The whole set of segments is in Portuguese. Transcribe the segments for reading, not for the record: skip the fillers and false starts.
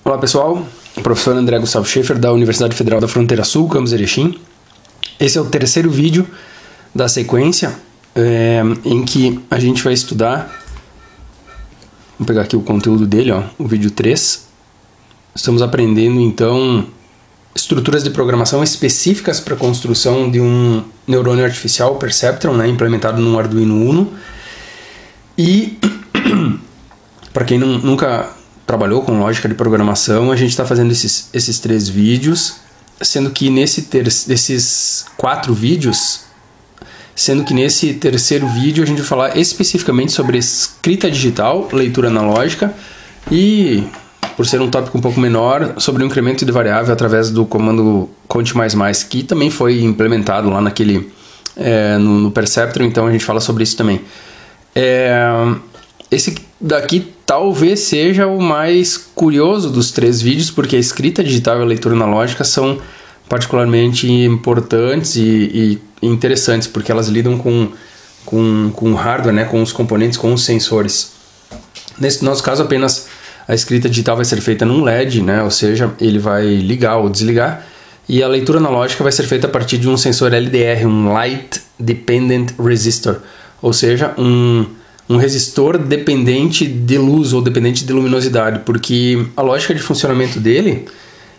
Olá pessoal, professor André Gustavo Schaefer da Universidade Federal da Fronteira Sul, Campus Erechim. Esse é o terceiro vídeo da sequência em que a gente vai estudar, vou pegar aqui o conteúdo dele, o vídeo 3. Estamos aprendendo então estruturas de programação específicas para a construção de um neurônio artificial, Perceptron, implementado no Arduino Uno. E para quem nunca trabalhou com lógica de programação, a gente está fazendo esses 3 vídeos, sendo que desses 4 vídeos, sendo que nesse terceiro vídeo a gente vai falar especificamente sobre escrita digital, leitura analógica e, por ser um tópico um pouco menor, sobre o incremento de variável através do comando conte++, que também foi implementado lá no Perceptron, então a gente fala sobre isso também. Esse daqui talvez seja o mais curioso dos 3 vídeos, porque a escrita digital e a leitura analógica são particularmente importantes e interessantes, porque elas lidam com hardware, com os componentes, com os sensores. Nesse nosso caso, apenas a escrita digital vai ser feita num LED, ou seja, ele vai ligar ou desligar, e a leitura analógica vai ser feita a partir de um sensor LDR, um Light Dependent Resistor, ou seja, um resistor dependente de luz ou dependente de luminosidade, porque a lógica de funcionamento dele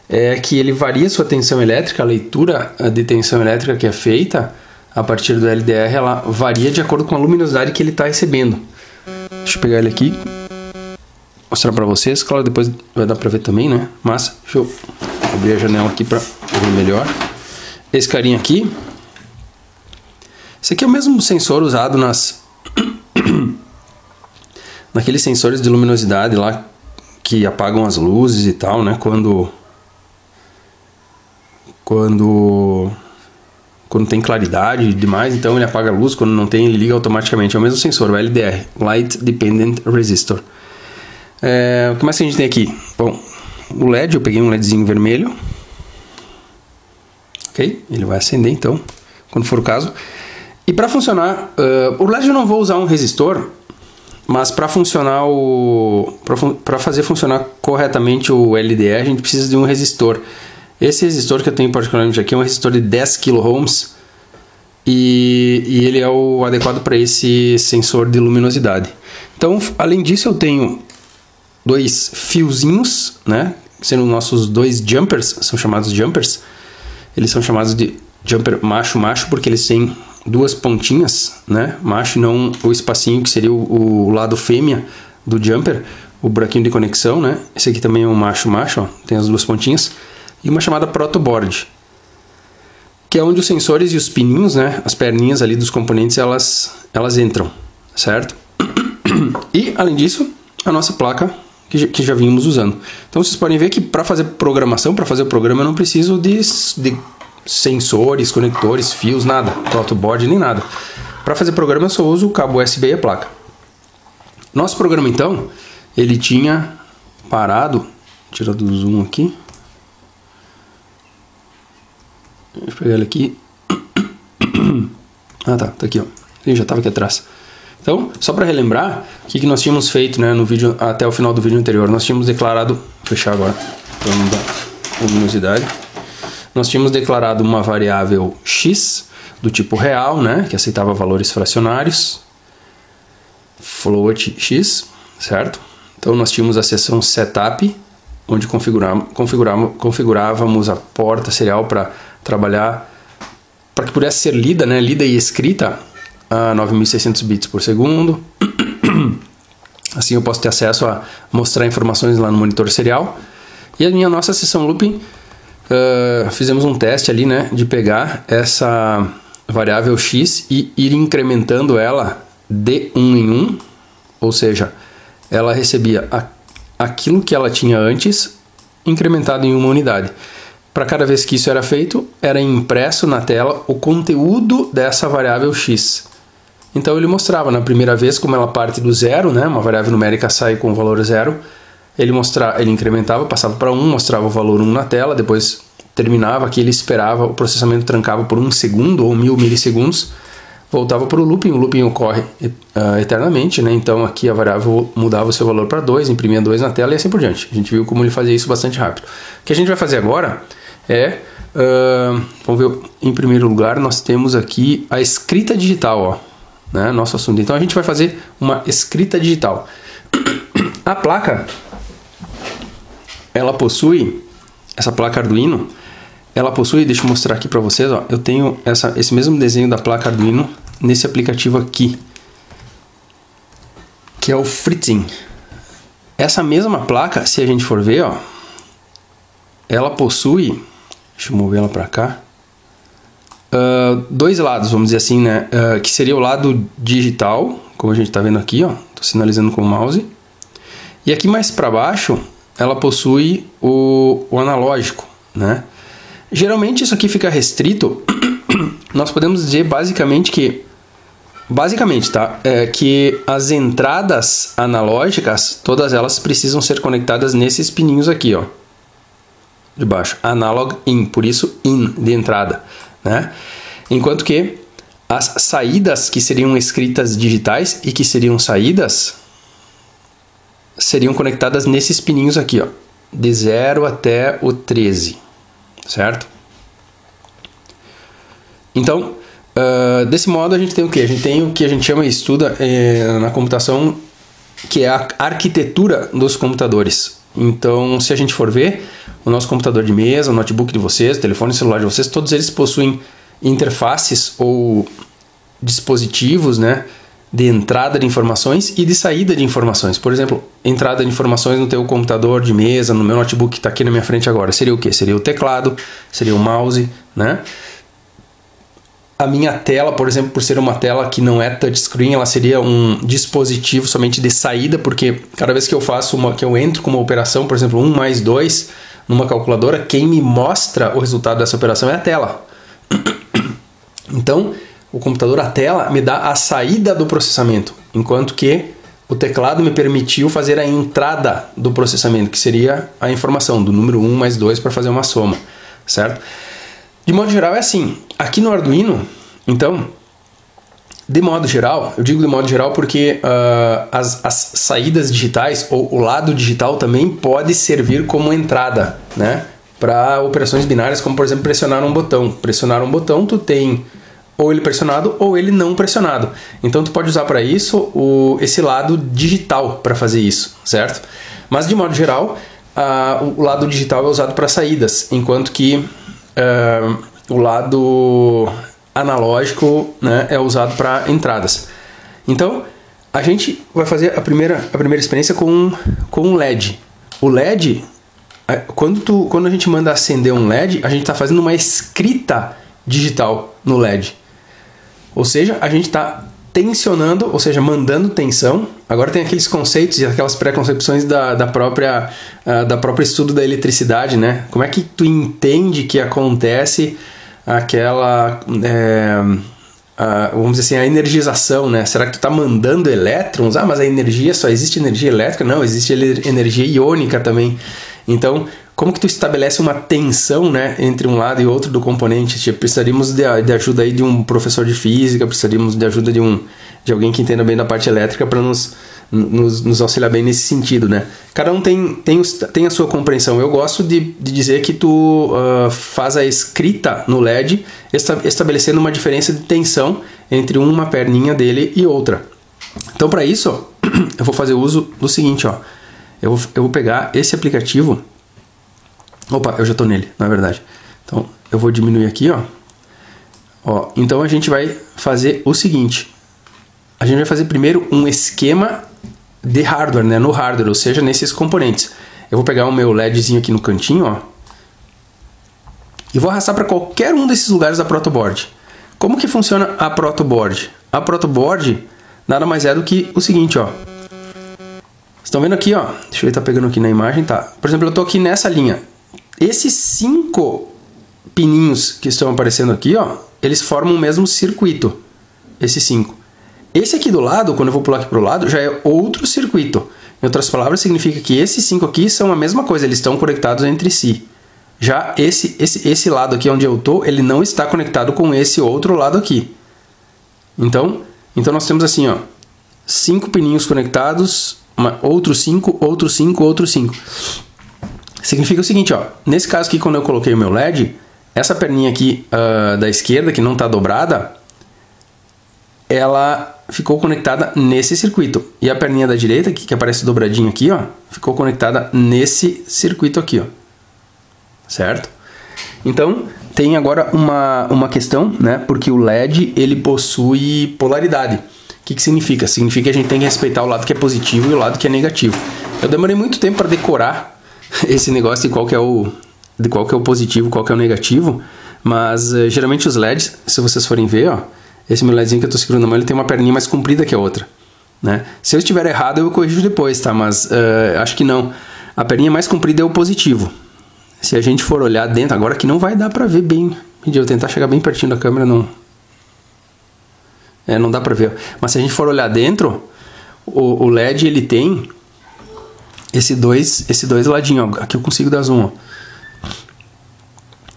é que ele varia sua tensão elétrica, a leitura de tensão elétrica que é feita a partir do LDR, ela varia de acordo com a luminosidade que ele está recebendo. Deixa eu pegar ele aqui, mostrar para vocês, claro, depois vai dar para ver também, mas deixa eu abrir a janela aqui para ver melhor. Esse carinha aqui, esse aqui é o mesmo sensor usado naqueles sensores de luminosidade lá que apagam as luzes e tal, quando tem claridade demais, então ele apaga a luz, quando não tem ele liga automaticamente. É o mesmo sensor, o LDR, Light Dependent Resistor. O que mais que a gente tem aqui? Bom, o LED, eu peguei um LEDzinho vermelho, ok? Ele vai acender então, quando for o caso. E para funcionar, o LED eu não vou usar um resistor, mas para funcionar para fazer funcionar corretamente o LDR, a gente precisa de um resistor. Esse resistor que eu tenho particularmente aqui é um resistor de 10 kΩ e ele é o adequado para esse sensor de luminosidade. Então, além disso, eu tenho 2 fiozinhos, sendo nossos 2 jumpers, são chamados jumpers. Eles são chamados de jumper macho-macho porque eles têm 2 pontinhas, macho, não o espacinho que seria o lado fêmea do jumper, o buraquinho de conexão, Esse aqui também é um macho-macho, tem as 2 pontinhas. E uma chamada protoboard, que é onde os sensores e os pininhos, as perninhas ali dos componentes, elas entram, certo? E, além disso, a nossa placa que já vínhamos usando. Então, vocês podem ver que para fazer programação, para fazer o programa, eu não preciso de sensores, conectores, fios, nada, protoboard nem nada. Para fazer programa, eu só uso o cabo USB e a placa. Nosso programa, então, ele tinha parado, tirar do zoom aqui. Deixa eu pegar ele aqui. Tá aqui, ele já estava aqui atrás. Então, só para relembrar, o que nós tínhamos feito no vídeo, até o final do vídeo anterior. Nós tínhamos declarado, vou fechar agora, para não dar luminosidade. Nós tínhamos declarado uma variável x do tipo real, que aceitava valores fracionários, float x, certo? Então nós tínhamos a seção setup, onde configurávamos a porta serial para trabalhar, para que pudesse ser lida e escrita a 9600 bits por segundo. Assim eu posso ter acesso a mostrar informações lá no monitor serial. E a nossa seção looping, fizemos um teste ali, de pegar essa variável x e ir incrementando ela de 1 em 1, ou seja, ela recebia aquilo que ela tinha antes, incrementado em uma unidade. Para cada vez que isso era feito, era impresso na tela o conteúdo dessa variável x. Então ele mostrava na primeira vez como ela parte do zero, uma variável numérica sai com o valor 0. Ele incrementava, passava para 1, mostrava o valor 1 na tela, depois terminava aqui, ele esperava, o processamento trancava por 1 segundo ou 1000 milissegundos, voltava para o looping ocorre eternamente, né? Então aqui a variável mudava o seu valor para 2, imprimia 2 na tela e assim por diante. A gente viu como ele fazia isso bastante rápido. O que a gente vai fazer agora é, vamos ver, em primeiro lugar nós temos aqui a escrita digital, ó, né? Nosso assunto. Então a gente vai fazer uma escrita digital. A placa, ela possui, essa placa Arduino, ela possui, deixa eu mostrar aqui para vocês, ó, eu tenho esse mesmo desenho da placa Arduino nesse aplicativo aqui, que é o Fritzing. Essa mesma placa, se a gente for ver, ó, ela possui, deixa eu mover ela para cá, dois lados, vamos dizer assim, né, que seria o lado digital, como a gente está vendo aqui, ó, estou sinalizando com o mouse, e aqui mais para baixo ela possui o analógico, né? Geralmente isso aqui fica restrito, nós podemos dizer basicamente que, tá? Que as entradas analógicas, todas elas precisam ser conectadas nesses pininhos aqui, ó, de baixo, analog in, por isso in, de entrada, né? Enquanto que as saídas que seriam escritas digitais e que seriam saídas seriam conectadas nesses pininhos aqui, ó, de 0 até o 13, certo? Então, desse modo a gente tem o que? A gente tem o que a gente chama e estuda na computação, que é a arquitetura dos computadores. Então, se a gente for ver, o nosso computador de mesa, o notebook de vocês, o telefone celular de vocês, todos eles possuem interfaces ou dispositivos, né, de entrada de informações e de saída de informações. Por exemplo, entrada de informações no teu computador de mesa, no meu notebook que está aqui na minha frente agora, seria o quê? Seria o teclado, seria o mouse, né? A minha tela, por exemplo, por ser uma tela que não é touchscreen, ela seria um dispositivo somente de saída, porque cada vez que eu faço que eu entro com uma operação, por exemplo, 1 mais 2 numa calculadora, quem me mostra o resultado dessa operação é a tela. Então, o computador, a tela, me dá a saída do processamento, enquanto que o teclado me permitiu fazer a entrada do processamento, que seria a informação do número 1 mais 2 para fazer uma soma, certo? De modo geral é assim. Aqui no Arduino, então, de modo geral, eu digo de modo geral porque as saídas digitais, ou o lado digital também pode servir como entrada, né, para operações binárias, como por exemplo pressionar um botão. Pressionar um botão, tu tem ou ele pressionado ou ele não pressionado. Então tu pode usar para isso esse lado digital para fazer isso, certo? Mas de modo geral, o lado digital é usado para saídas, enquanto que o lado analógico, né, é usado para entradas. Então a gente vai fazer a primeira experiência com um LED. O LED, quando a gente manda acender um LED, a gente está fazendo uma escrita digital no LED. Ou seja, a gente está tensionando, ou seja, mandando tensão. Agora tem aqueles conceitos e aquelas preconcepções da própria estudo da eletricidade, né? Como é que tu entende que acontece aquela, vamos dizer assim, a energização, né? Será que tu está mandando elétrons? Ah, mas a energia, só existe energia elétrica? Não, existe energia iônica também. Então, como que tu estabelece uma tensão, né, entre um lado e outro do componente? Tipo, precisaríamos de ajuda aí de um professor de física, precisaríamos de ajuda de alguém que entenda bem da parte elétrica para nos auxiliar bem nesse sentido, né? Cada um tem a sua compreensão. Eu gosto de dizer que tu faz a escrita no LED estabelecendo uma diferença de tensão entre uma perninha dele e outra. Então, para isso, eu vou fazer uso do seguinte, ó. Eu vou pegar esse aplicativo. Opa, eu já estou nele, na verdade. Então, eu vou diminuir aqui, ó. Então, a gente vai fazer o seguinte. A gente vai fazer primeiro um esquema de hardware, né? No hardware, ou seja, nesses componentes. Eu vou pegar o meu LEDzinho aqui no cantinho, ó. E vou arrastar para qualquer um desses lugares da protoboard. Como que funciona a protoboard? A protoboard nada mais é do que o seguinte, ó. Estão vendo aqui, ó? Deixa eu ver, tá pegando aqui na imagem, tá? Por exemplo, eu tô aqui nessa linha. Esses 5 pininhos que estão aparecendo aqui, ó, eles formam o mesmo circuito. Esses 5. Esse aqui do lado, quando eu vou pular aqui pro lado, já é outro circuito. Em outras palavras, significa que esses 5 aqui são a mesma coisa, eles estão conectados entre si. Já esse lado aqui onde eu tô, ele não está conectado com esse outro lado aqui. Então nós temos assim, ó, 5 pininhos conectados, outros 5, outros 5, outros 5. Significa o seguinte, ó, nesse caso aqui, quando eu coloquei o meu LED, essa perninha aqui da esquerda, que não está dobrada, ela ficou conectada nesse circuito. E a perninha da direita, que aparece dobradinha aqui, ó, ficou conectada nesse circuito aqui, ó. Certo? Então, tem agora uma questão, né? Porque o LED, ele possui polaridade. O que significa? Significa que a gente tem que respeitar o lado que é positivo e o lado que é negativo. Eu demorei muito tempo para decorar esse negócio de qual que é o positivo, qual que é o negativo. Mas, geralmente os LEDs, se vocês forem ver, ó, esse meu LEDzinho que eu estou segurando na mão, ele tem uma perninha mais comprida que a outra, né? Se eu estiver errado, eu corrijo depois, tá? Mas acho que não. A perninha mais comprida é o positivo. Se a gente for olhar dentro, agora que não vai dar pra ver bem. Eu vou tentar chegar bem pertinho da câmera, não. Não dá pra ver. Mas se a gente for olhar dentro, o LED, ele tem esses dois ladinhos, ó. Aqui eu consigo dar zoom, ó.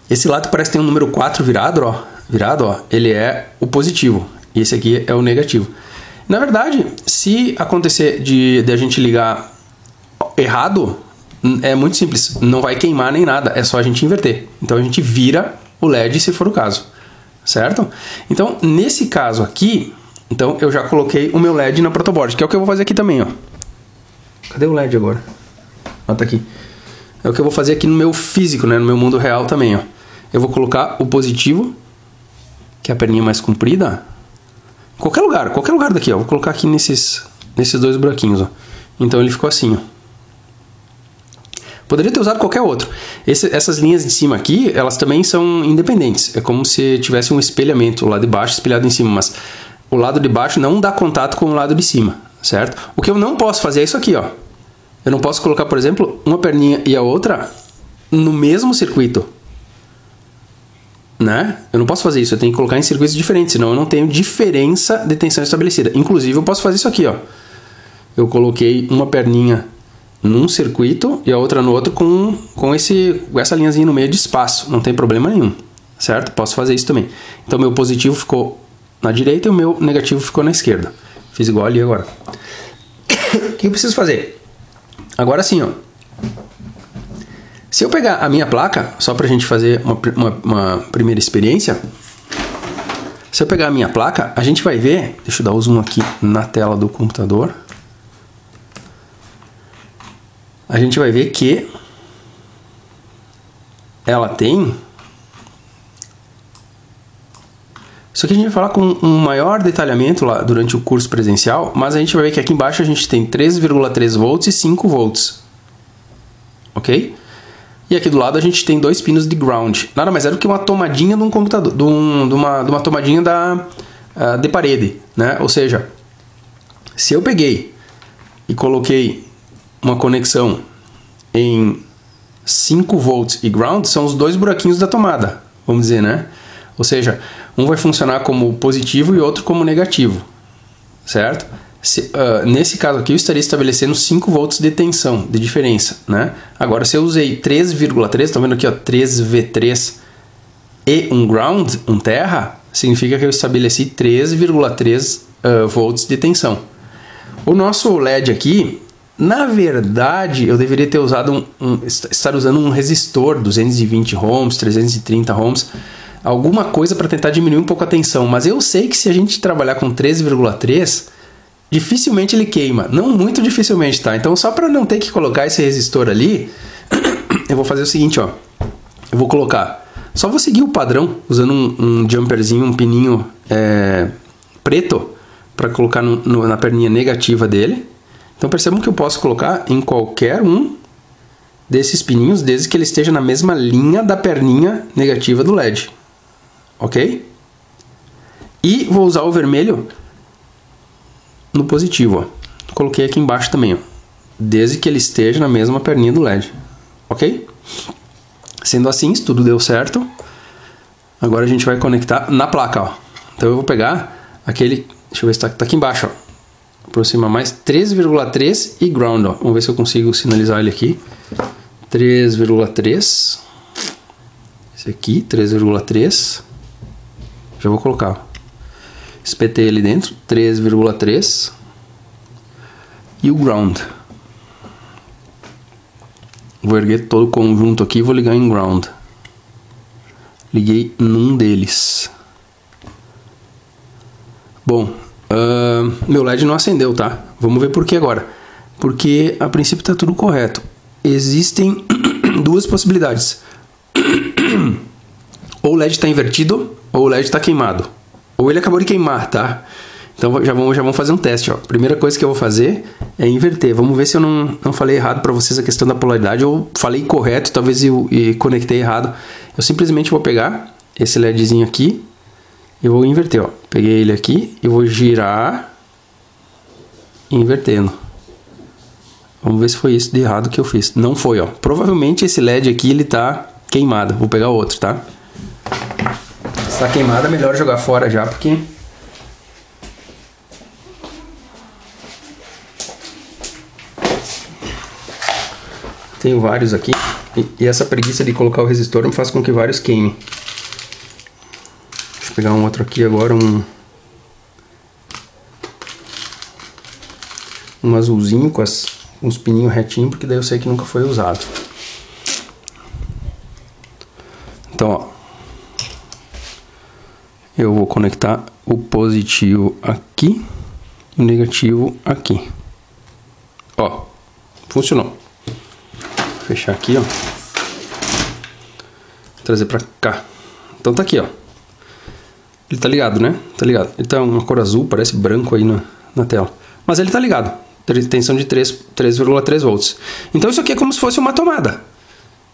Esse lado parece que tem um número 4 virado, ó. Ele é o positivo. E esse aqui é o negativo. Na verdade, se acontecer de a gente ligar errado, é muito simples, não vai queimar nem nada, é só a gente inverter. Então a gente vira o LED se for o caso, certo? Então nesse caso aqui, então eu já coloquei o meu LED na protoboard, que é o que eu vou fazer aqui também, ó. Cadê o LED agora? Ó, tá aqui. É o que eu vou fazer aqui no meu físico, né, no meu mundo real também, ó. Eu vou colocar o positivo, que é a perninha mais comprida, qualquer lugar daqui, ó. Vou colocar aqui nesses dois buraquinhos, ó. Então ele ficou assim, ó. Poderia ter usado qualquer outro. Essas linhas de cima aqui, elas também são independentes. É como se tivesse um espelhamento, o lado de baixo espelhado em cima, mas o lado de baixo não dá contato com o lado de cima, certo? O que eu não posso fazer é isso aqui, ó. Eu não posso colocar, por exemplo, uma perninha e a outra no mesmo circuito, né? Eu não posso fazer isso, eu tenho que colocar em circuitos diferentes, senão eu não tenho diferença de tensão estabelecida. Inclusive, eu posso fazer isso aqui, ó. Eu coloquei uma perninha num circuito e a outra no outro com essa linhazinha no meio de espaço. Não tem problema nenhum, certo? Posso fazer isso também. Então, meu positivo ficou na direita e o meu negativo ficou na esquerda. Fiz igual ali agora. O que eu preciso fazer? Agora sim, ó. Se eu pegar a minha placa, só pra gente fazer uma primeira experiência. Se eu pegar a minha placa, a gente vai ver... Deixa eu dar o zoom aqui na tela do computador. A gente vai ver que ela tem... Isso aqui a gente vai falar com um maior detalhamento lá durante o curso presencial, mas a gente vai ver que aqui embaixo a gente tem 3,3 volts e 5 volts. Ok? E aqui do lado a gente tem 2 pinos de ground. Nada mais é do que uma tomadinha de um computador, de uma tomadinha de parede, né? Ou seja, se eu peguei e coloquei uma conexão em 5 volts e ground, são os 2 buraquinhos da tomada, vamos dizer, né? Ou seja, um vai funcionar como positivo e outro como negativo, certo? Nesse caso aqui eu estaria estabelecendo 5 volts de tensão, de diferença, né? Agora, se eu usei 3,3, estão vendo aqui, ó, 3V3 e um ground, um terra, significa que eu estabeleci 3,3 volts de tensão. O nosso LED aqui, na verdade, eu deveria ter usado estar usando um resistor, 220 ohms, 330 ohms, alguma coisa para tentar diminuir um pouco a tensão, mas eu sei que se a gente trabalhar com 3,3, dificilmente ele queima, não muito dificilmente, tá? Então, só para não ter que colocar esse resistor ali, eu vou fazer o seguinte, ó, eu vou colocar, só vou seguir o padrão, usando um jumperzinho, um pininho preto, para colocar na perninha negativa dele. Então, percebam que eu posso colocar em qualquer um desses pininhos, desde que ele esteja na mesma linha da perninha negativa do LED. Ok? E vou usar o vermelho no positivo, ó. Coloquei aqui embaixo também, ó. Desde que ele esteja na mesma perninha do LED. Ok? Sendo assim, se tudo deu certo, agora a gente vai conectar na placa, ó. Então eu vou pegar aquele... Deixa eu ver se tá aqui embaixo, ó. Aproximar mais, 3,3 e ground, ó. Vamos ver se eu consigo sinalizar ele aqui. 3,3. Esse aqui, 3,3. Já vou colocar. espetei ele dentro, 3,3. E o ground. Vou erguer todo o conjunto aqui e vou ligar em ground. Liguei num deles. Bom, meu LED não acendeu, tá? Vamos ver por que agora. Porque a princípio está tudo correto. Existem duas possibilidades. Ou o LED está invertido, ou o LED está queimado. Ou ele acabou de queimar, tá? Então já vamos fazer um teste, ó. Primeira coisa que eu vou fazer é inverter. Vamos ver se eu não falei errado para vocês a questão da polaridade, ou falei correto, talvez eu conectei errado. Eu simplesmente vou pegar esse LEDzinho aqui e vou inverter, ó. Peguei ele aqui e vou girar invertendo. Vamos ver se foi isso de errado que eu fiz. Não foi, ó. Provavelmente esse LED aqui ele tá queimado. Vou pegar outro, tá? Se tá queimado é melhor jogar fora já, porque tenho vários aqui. E essa preguiça de colocar o resistor faz com que vários queimem. Deixa eu pegar um outro aqui agora, um azulzinho com uns pininhos retinhos, porque daí eu sei que nunca foi usado. Então, ó, eu vou conectar o positivo aqui e o negativo aqui. Ó, funcionou. Vou fechar aqui, ó. Vou trazer pra cá. Então tá aqui, ó. Ele tá ligado, né? Tá ligado. Ele tá uma cor azul, parece branco aí na tela. Mas ele tá ligado. Tensão de 3,3 volts. Então isso aqui é como se fosse uma tomada,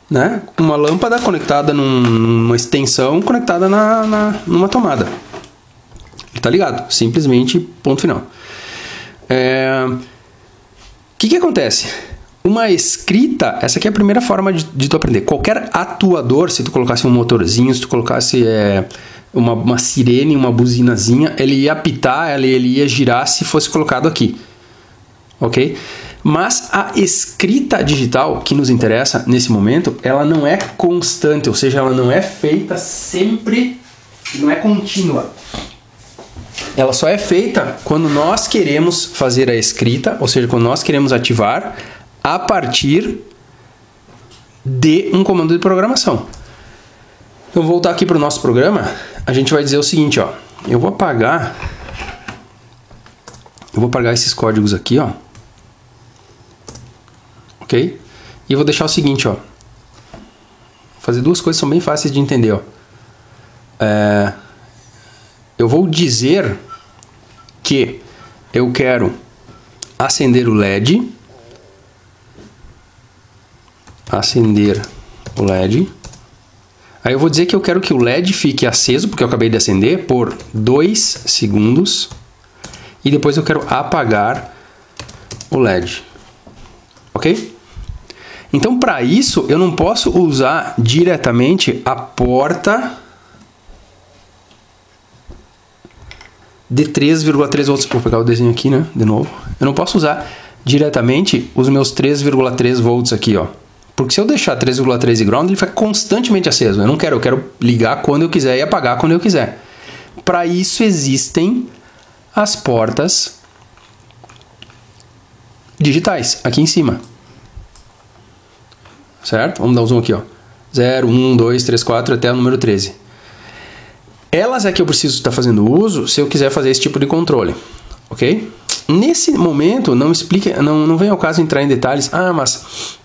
né? Uma lâmpada conectada numa extensão conectada numa tomada. Ele tá ligado. Simplesmente ponto final. O que acontece? Uma escrita, essa aqui é a primeira forma de tu aprender. Qualquer atuador, se tu colocasse um motorzinho, se tu colocasse uma sirene, uma buzinazinha, ele ia apitar, ele ia girar se fosse colocado aqui. Ok? Mas a escrita digital que nos interessa nesse momento, ela não é constante, ou seja, ela não é feita sempre, não é contínua. Ela só é feita quando nós queremos fazer a escrita, ou seja, quando nós queremos ativar a partir de um comando de programação. Então, vou voltar aqui para o nosso programa. A gente vai dizer o seguinte, ó. Eu vou apagar esses códigos aqui, ó. Ok? E eu vou deixar o seguinte, ó. Vou fazer duas coisas que são bem fáceis de entender, ó. Eu vou dizer que eu quero acender o LED. Acender o LED. Aí eu vou dizer que eu quero que o LED fique aceso, porque eu acabei de acender, por 2 segundos. E depois eu quero apagar o LED. Ok? Então, para isso, eu não posso usar diretamente a porta de 3,3 volts. Vou pegar o desenho aqui, né? De novo. Eu não posso usar diretamente os meus 3,3 volts aqui, ó. Porque se eu deixar 3,3 e ground, ele fica constantemente aceso. Eu quero ligar quando eu quiser e apagar quando eu quiser. Para isso existem as portas digitais, aqui em cima. Certo? Vamos dar um zoom aqui, ó. 0, 1, 2, 3, 4 até o número 13. Elas é que eu preciso estar fazendo uso se eu quiser fazer esse tipo de controle. Ok? Nesse momento, não vem ao caso entrar em detalhes. Ah, mas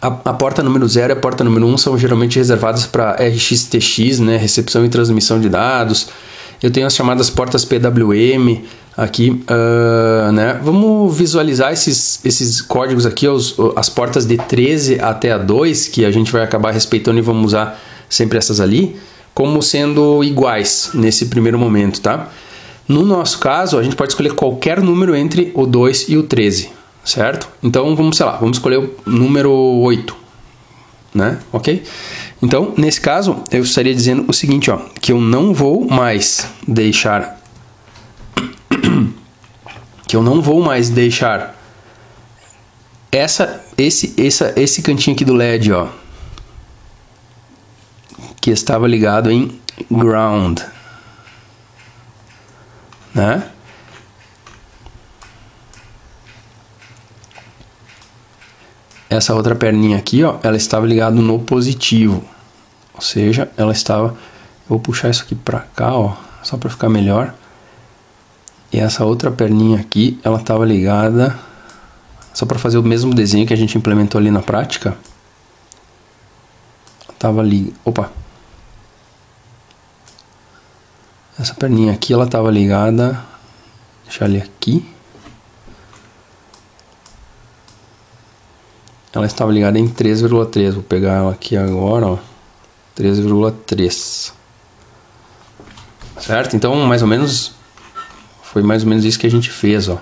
a porta número 0 e a porta número 1 são geralmente reservadas para RxTX, né? Recepção e transmissão de dados. Eu tenho as chamadas portas PWM aqui, né? Vamos visualizar esses códigos aqui, as portas de 13 até a 2, que a gente vai acabar respeitando e vamos usar sempre essas ali, como sendo iguais nesse primeiro momento, tá? No nosso caso, a gente pode escolher qualquer número entre o 2 e o 13, certo? Então, vamos escolher o número 8, né? Ok? Então, nesse caso, eu estaria dizendo o seguinte, ó, que eu não vou mais deixar esse cantinho aqui do LED, ó, que estava ligado em ground. né? Essa outra perninha aqui, ó, ela estava ligada no positivo. Ou seja, ela estava... Eu vou puxar isso aqui para cá, ó, só para ficar melhor. E essa outra perninha aqui, ela estava ligada... Só para fazer o mesmo desenho que a gente implementou ali na prática. Tava ali... Opa! Essa perninha aqui, ela estava ligada... Deixa eu ler aqui. Ela estava ligada em 3,3. Vou pegar ela aqui agora, ó. 3,3. Certo? Então, mais ou menos... Foi mais ou menos isso que a gente fez, ó.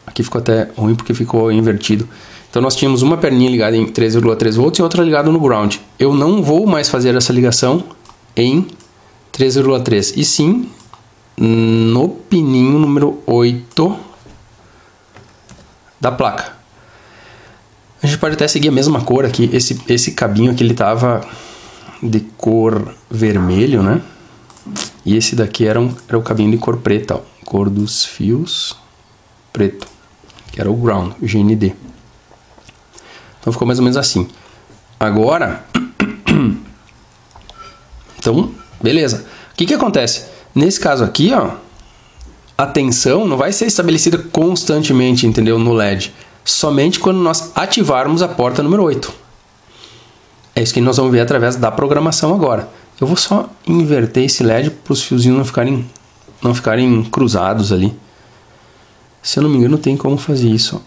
Aqui ficou até ruim porque ficou invertido. Então nós tínhamos uma perninha ligada em 3,3 volts e outra ligada no ground. Eu não vou mais fazer essa ligação em 3,3. E sim no pininho número 8 da placa. A gente pode até seguir a mesma cor aqui. Esse cabinho aqui ele estava de cor vermelho, né? E esse daqui era o cabinho de cor preta, ó. Cor dos fios preto, que era o ground, o GND. Então ficou mais ou menos assim. Agora, então, beleza. O que acontece? Nesse caso aqui, ó, a tensão não vai ser estabelecida constantemente, entendeu? No LED. Somente quando nós ativarmos a porta número 8. É isso que nós vamos ver através da programação agora. Eu vou só inverter esse LED para os fiozinhos não ficarem cruzados ali. Se eu não me engano, tem como fazer isso.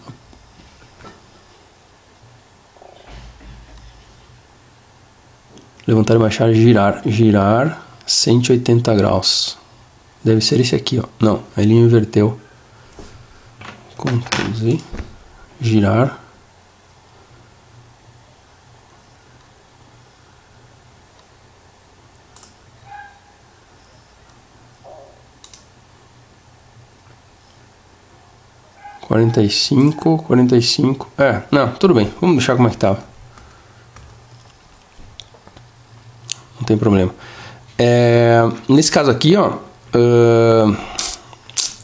Levantar e baixar, girar. Girar 180 graus. Deve ser esse aqui, ó. Não, ele inverteu. Ctrl Z. Girar. Quarenta e cinco. Não, tudo bem. Vamos deixar como é que tava. Não tem problema. Nesse caso aqui, ó,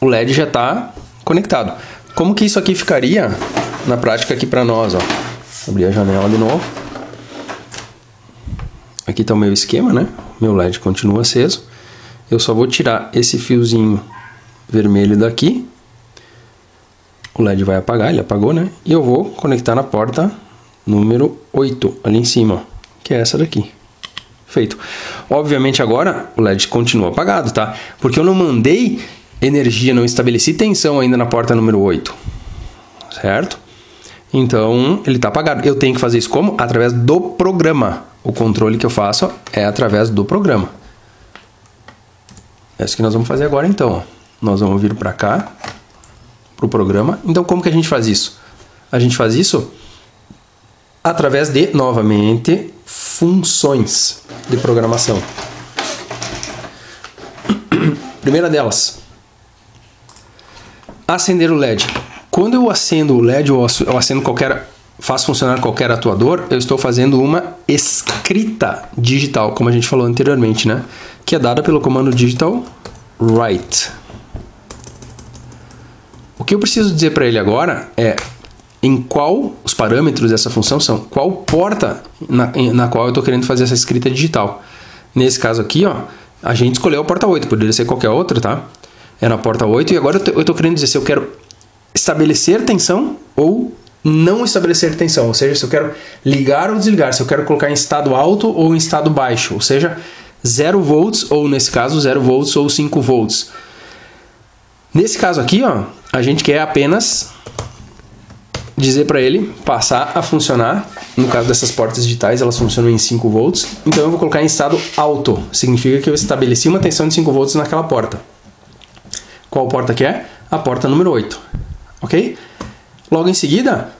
o LED já está conectado. Como que isso aqui ficaria na prática aqui para nós, ó? Abrir a janela de novo. Aqui está o meu esquema, né? Meu LED continua aceso. Eu só vou tirar esse fiozinho vermelho daqui. O LED vai apagar, ele apagou, né? E eu vou conectar na porta número 8, ali em cima, ó, que é essa daqui. Feito. Obviamente agora o LED continua apagado, tá? Porque eu não mandei energia, não estabeleci tensão ainda na porta número 8. Certo? Então ele está apagado. Eu tenho que fazer isso como? Através do programa. O controle que eu faço é através do programa. É isso que nós vamos fazer agora então, ó. Nós vamos vir para cá, para o programa. Então como que a gente faz isso? A gente faz isso através de, novamente, funções de programação. Primeira delas, acender o LED. Quando eu acendo o LED ou eu acendo faço funcionar qualquer atuador, eu estou fazendo uma escrita digital, como a gente falou anteriormente, né? Que é dada pelo comando digital write. O que eu preciso dizer para ele agora é os parâmetros dessa função são qual porta na qual eu estou querendo fazer essa escrita digital. Nesse caso aqui, ó, a gente escolheu a porta 8, poderia ser qualquer outra, tá? É na porta 8 e agora eu estou querendo dizer se eu quero estabelecer tensão ou não estabelecer tensão, ou seja, se eu quero ligar ou desligar, se eu quero colocar em estado alto ou em estado baixo, ou seja, 0 volts ou nesse caso 0 volts ou 5 volts. Nesse caso aqui, ó, a gente quer apenas dizer para ele passar a funcionar. No caso dessas portas digitais, elas funcionam em 5 volts. Então eu vou colocar em estado alto. Significa que eu estabeleci uma tensão de 5 volts naquela porta. Qual porta que é? A porta número 8. Ok? Logo em seguida,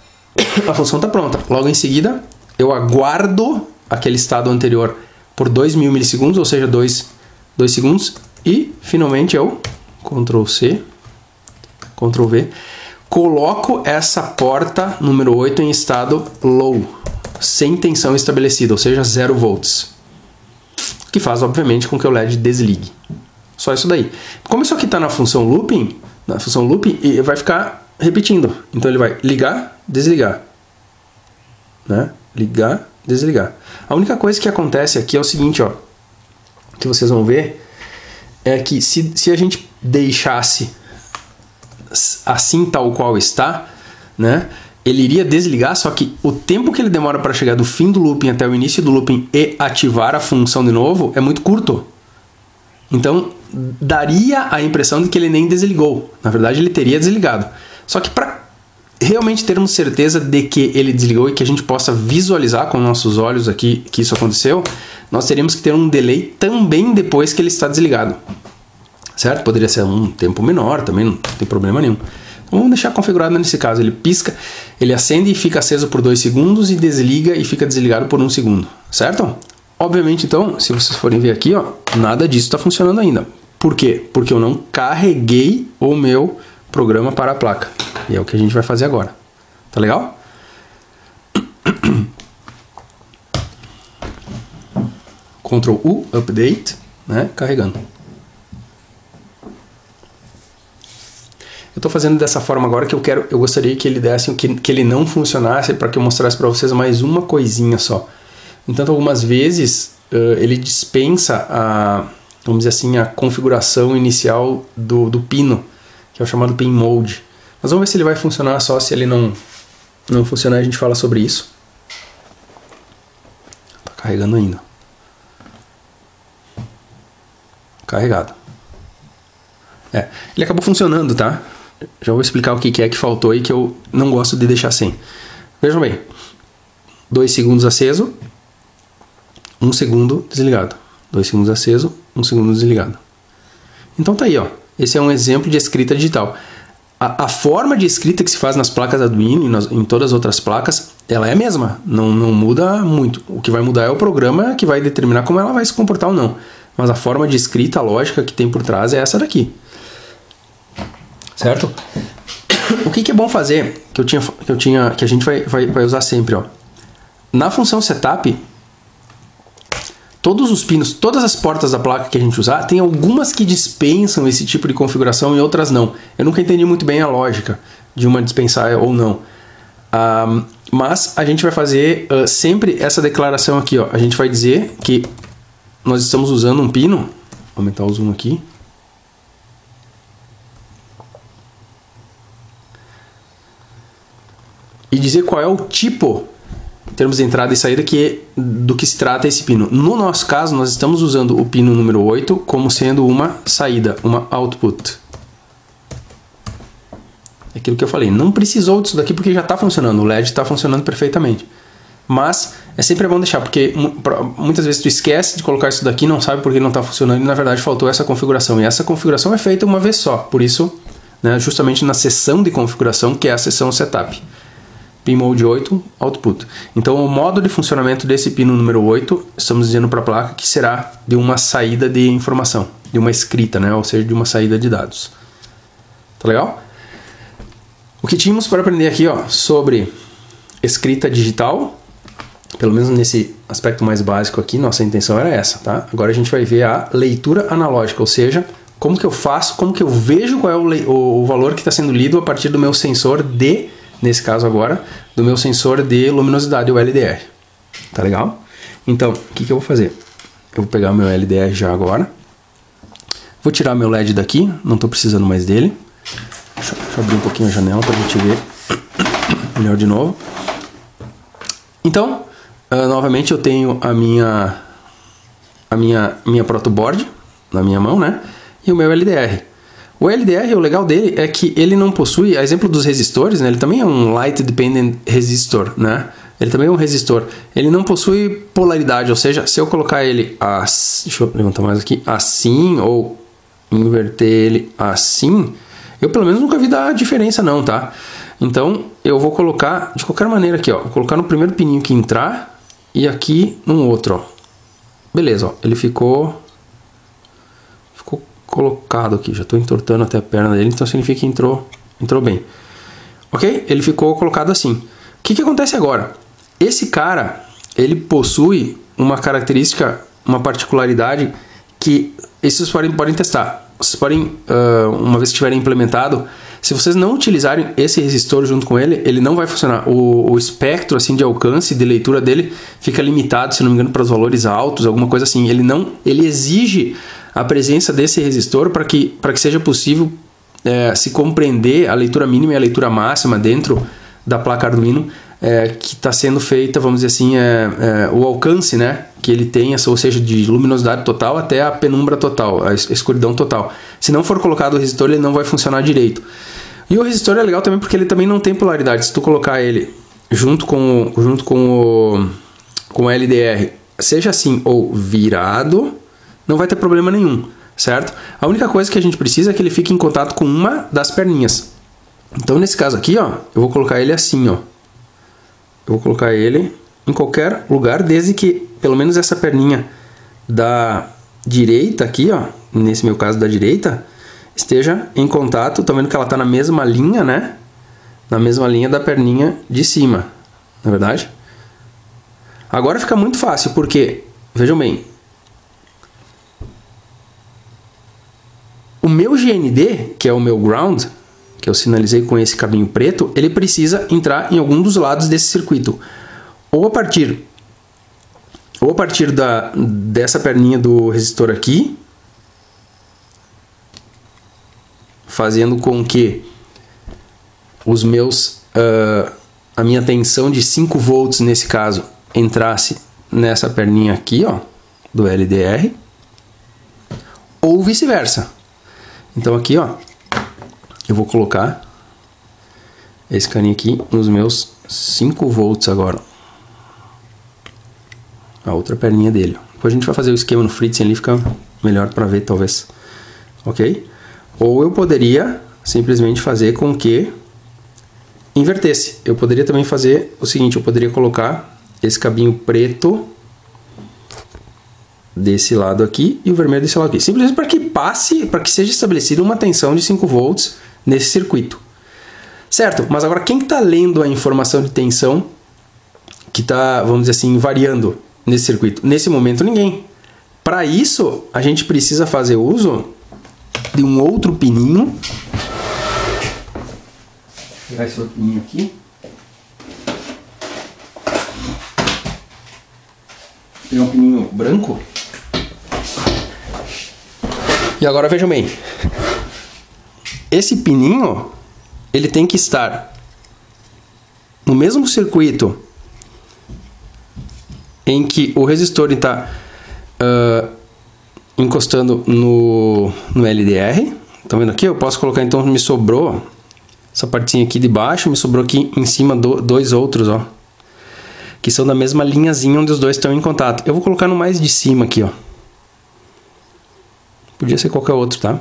a função está pronta. Logo em seguida, eu aguardo aquele estado anterior por 2.000 milissegundos, ou seja, 2 segundos. E, finalmente, eu, Ctrl C, Ctrl V, coloco essa porta número 8 em estado low, sem tensão estabelecida, ou seja, 0 volts. Que faz, obviamente, com que o LED desligue. Só isso daí. Como isso aqui está na função looping, vai ficar repetindo. Então ele vai ligar, desligar. Né? Ligar, desligar. A única coisa que acontece aqui é o seguinte, ó, que vocês vão ver, é que se a gente deixasse assim tal qual está, né, ele iria desligar, só que o tempo que ele demora para chegar do fim do looping até o início do looping e ativar a função de novo é muito curto. Então, daria a impressão de que ele nem desligou. Na verdade, ele teria desligado. Só que para realmente termos certeza de que ele desligou e que a gente possa visualizar com nossos olhos aqui que isso aconteceu, nós teríamos que ter um delay também depois que ele está desligado. Certo? Poderia ser um tempo menor, também não tem problema nenhum. Então, vamos deixar configurado nesse caso. Ele pisca, ele acende e fica aceso por 2 segundos e desliga e fica desligado por 1 segundo. Certo? Obviamente, então, se vocês forem ver aqui, ó, nada disso está funcionando ainda. Por quê? Porque eu não carreguei o meu programa para a placa. E é o que a gente vai fazer agora. Tá legal? Ctrl U, update, né? Carregando. Eu estou fazendo dessa forma agora que eu gostaria que ele desse, que ele não funcionasse, para que eu mostrasse para vocês mais uma coisinha só. Então, algumas vezes ele dispensa vamos dizer assim, a configuração inicial do pino, que é o chamado pin mode. Mas vamos ver se ele vai funcionar só. Se ele não funcionar, a gente fala sobre isso. Está carregando ainda. Carregado. Ele acabou funcionando, tá? Já vou explicar o que é que faltou e que eu não gosto de deixar sem. Vejam bem. 2 segundos aceso, 1 segundo desligado. 2 segundos aceso, 1 segundo desligado. Então tá aí, ó. Esse é um exemplo de escrita digital. A forma de escrita que se faz nas placas Arduino e em todas as outras placas, ela é a mesma. Não muda muito. O que vai mudar é o programa que vai determinar como ela vai se comportar ou não. Mas a forma de escrita, a lógica que tem por trás é essa daqui. Certo? O que é bom fazer, que a gente vai usar sempre, ó. Na função setup, todos os pinos, todas as portas da placa que a gente usar, tem algumas que dispensam esse tipo de configuração e outras não. Eu nunca entendi muito bem a lógica de uma dispensar ou não. Mas a gente vai fazer sempre essa declaração aqui, ó. A gente vai dizer que nós estamos usando um pino. Vou aumentar o zoom aqui. E dizer qual é o tipo, em termos de entrada e saída, do que se trata esse pino. No nosso caso, nós estamos usando o pino número 8 como sendo uma saída, uma output. É aquilo que eu falei. Não precisou disso daqui porque já está funcionando. O LED está funcionando perfeitamente. Mas é sempre bom deixar, porque muitas vezes tu esquece de colocar isso daqui, não sabe porque não está funcionando e na verdade faltou essa configuração. E essa configuração é feita uma vez só. Por isso, né, justamente na seção de configuração, que é a seção setup. Pin mode 8, output. Então o modo de funcionamento desse pino número 8, estamos dizendo para a placa que será de uma saída de informação, de uma escrita, né? Ou seja, de uma saída de dados. Tá legal? O que tínhamos para aprender aqui, ó, sobre escrita digital, pelo menos nesse aspecto mais básico aqui, nossa intenção era essa, tá? Agora a gente vai ver a leitura analógica, ou seja, como que eu faço, como que eu vejo qual é o valor que está sendo lido a partir do meu sensor nesse caso agora, do meu sensor de luminosidade, o LDR. Tá legal? Então, o que eu vou fazer? Eu vou pegar meu LDR já agora. Vou tirar meu LED daqui, não estou precisando mais dele. Deixa eu abrir um pouquinho a janela para a gente ver melhor de novo. Então, novamente eu tenho a minha protoboard na minha mão, né? E o meu LDR. O LDR, o legal dele é que ele não possui, a exemplo dos resistores, né? Ele também é um Light Dependent Resistor, né? Ele também é um resistor. Ele não possui polaridade, ou seja, se eu colocar ele assim, deixa eu levantar mais aqui, assim, ou inverter ele assim, eu pelo menos nunca vi dar diferença não, tá? Então, eu vou colocar de qualquer maneira aqui, ó. Vou colocar no primeiro pininho que entrar e aqui no outro, ó. Beleza, ó. Ele ficou colocado aqui, já estou entortando até a perna dele, então significa que entrou bem. Ok? Ele ficou colocado assim. O que acontece agora? Esse cara, ele possui uma característica, uma particularidade que isso vocês podem testar. Vocês podem, uma vez que tiverem implementado, se vocês não utilizarem esse resistor junto com ele, ele não vai funcionar. O espectro assim, de alcance, de leitura dele, fica limitado, se não me engano, para os valores altos, alguma coisa assim. Ele exige a presença desse resistor para que seja possível se compreender a leitura mínima e a leitura máxima dentro da placa Arduino, que está sendo feita, vamos dizer assim, o alcance, né, que ele tem, ou seja, de luminosidade total até a penumbra total, a escuridão total. Se não for colocado o resistor, ele não vai funcionar direito. E o resistor é legal também porque ele também não tem polaridade. Se tu colocar ele junto com o LDR, seja assim ou virado, não vai ter problema nenhum, certo? A única coisa que a gente precisa é que ele fique em contato com uma das perninhas. Então, nesse caso aqui, ó, eu vou colocar ele assim, ó. Eu vou colocar ele em qualquer lugar, desde que pelo menos essa perninha da direita aqui, ó, nesse meu caso da direita, esteja em contato. Estão vendo que ela está na mesma linha, né? Na mesma linha da perninha de cima, não é verdade? Agora fica muito fácil, porque, vejam bem, o meu GND, que é o meu ground, que eu sinalizei com esse cabinho preto, ele precisa entrar em algum dos lados desse circuito. Ou a partir dessa perninha do resistor aqui, fazendo com que a minha tensão de 5 volts, nesse caso, entrasse nessa perninha aqui, ó, do LDR, ou vice-versa. Então aqui, ó, eu vou colocar esse carinha aqui nos meus 5 volts agora. A outra perninha dele. Depois a gente vai fazer o esquema no Fritzen ali, fica melhor para ver talvez. Ok? Ou eu poderia simplesmente fazer com que invertesse. Eu poderia também fazer o seguinte, eu poderia colocar esse cabinho preto desse lado aqui e o vermelho desse lado aqui. Simplesmente para que passe, para que seja estabelecida uma tensão de 5 volts nesse circuito. Certo? Mas agora quem está lendo a informação de tensão que está, vamos dizer assim, variando nesse circuito? Nesse momento ninguém. Para isso, a gente precisa fazer uso de um outro pininho. Vou pegar esse outro pininho aqui. Vou pegar um pininho branco. E agora vejam bem. Esse pininho, ele tem que estar no mesmo circuito em que o resistor está encostando no LDR. Estão vendo aqui? Eu posso colocar, então, me sobrou essa partinha aqui de baixo, me sobrou aqui em cima dois outros, ó, que são da mesma linhazinha onde os dois estão em contato. Eu vou colocar no mais de cima aqui, ó. Podia ser qualquer outro, tá?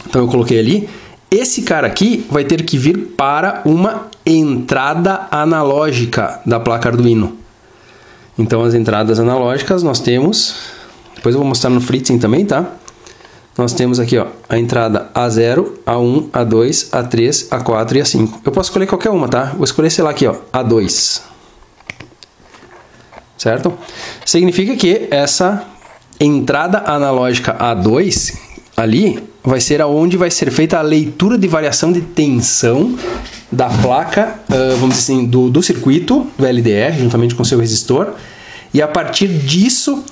Então eu coloquei ali. Esse cara aqui vai ter que vir para uma entrada analógica da placa Arduino. Então as entradas analógicas nós temos, depois eu vou mostrar no Fritzen também, tá? Nós temos aqui, ó, a entrada A0, A1, A2, A3, A4 e A5. Eu posso escolher qualquer uma, tá? Vou escolher, sei lá, aqui, ó, A2. Certo? Significa que essa entrada analógica A2 ali vai ser aonde vai ser feita a leitura de variação de tensão da placa, vamos dizer assim, do circuito do LDR, juntamente com seu resistor. E a partir disso